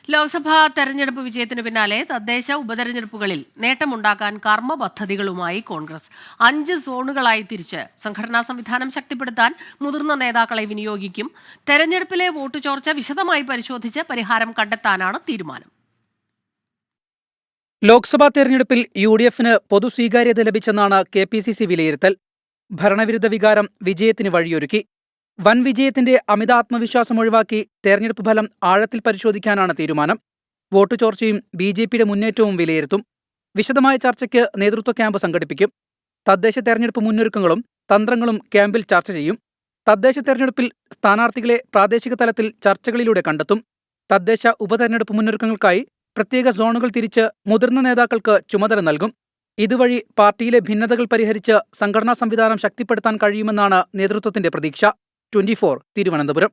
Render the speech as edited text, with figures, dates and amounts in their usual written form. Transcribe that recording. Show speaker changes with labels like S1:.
S1: ലോക്സഭാ തെരഞ്ഞെടുപ്പ് വിജയത്തിന് പിന്നാലെ തദ്ദേശ ഉപതെരഞ്ഞെടുപ്പുകളിൽ നേട്ടമുണ്ടാക്കാൻ കർമ്മ പദ്ധതികളുമായി കോൺഗ്രസ് 5 സോണുകളായി തിരിച്ച് സംഘടനാ സംവിധാനം ശക്തിപ്പെടുത്താൻ മുതിർന്ന നേതാക്കളെ വിനിയോഗിക്കും. തെരഞ്ഞെടുപ്പിലെ വോട്ട് ചോർച്ച വിശദമായി പരിശോധിച്ച് പരിഹാരം കണ്ടെത്താനാണ് തീരുമാനം.
S2: ലോക്സഭാ തെരഞ്ഞെടുപ്പിൽ UDF-ന് പൊതുസ്വീകാര്യത ലഭിച്ചെന്നാണ് KPCC വിലയിരുത്തൽ. ഭരണവിരുദ്ധ വികാരം വിജയത്തിന് വഴിയൊരുക്കി. വൻ വിജയത്തിന്റെ അമിത ആത്മവിശ്വാസം ഒഴിവാക്കി തെരഞ്ഞെടുപ്പ് ഫലം ആഴത്തിൽ പരിശോധിക്കാനാണ് തീരുമാനം. വോട്ട് ചോർച്ചയും BJPയുടെ മുന്നേറ്റവും വിലയിരുത്തും. വിശദമായ ചർച്ചയ്ക്ക് നേതൃത്വ ക്യാമ്പ് സംഘടിപ്പിക്കും. തദ്ദേശ തെരഞ്ഞെടുപ്പ് മുന്നൊരുക്കങ്ങളും തന്ത്രങ്ങളും ക്യാമ്പിൽ ചർച്ച ചെയ്യും. തദ്ദേശ തെരഞ്ഞെടുപ്പിൽ സ്ഥാനാർത്ഥികളെ പ്രാദേശിക തലത്തിൽ ചർച്ചകളിലൂടെ കണ്ടെത്തും. തദ്ദേശ ഉപതെരഞ്ഞെടുപ്പ് മുന്നൊരുക്കങ്ങൾക്കായി പ്രത്യേക സോണുകൾ തിരിച്ച് മുതിർന്ന നേതാക്കൾക്ക് ചുമതല നൽകും. ഇതുവഴി പാർട്ടിയിലെ ഭിന്നതകൾ പരിഹരിച്ച് സംഘടനാ സംവിധാനം ശക്തിപ്പെടുത്താൻ കഴിയുമെന്നാണ് നേതൃത്വത്തിന്റെ പ്രതീക്ഷ. 24 തിരുവനന്തപുരം.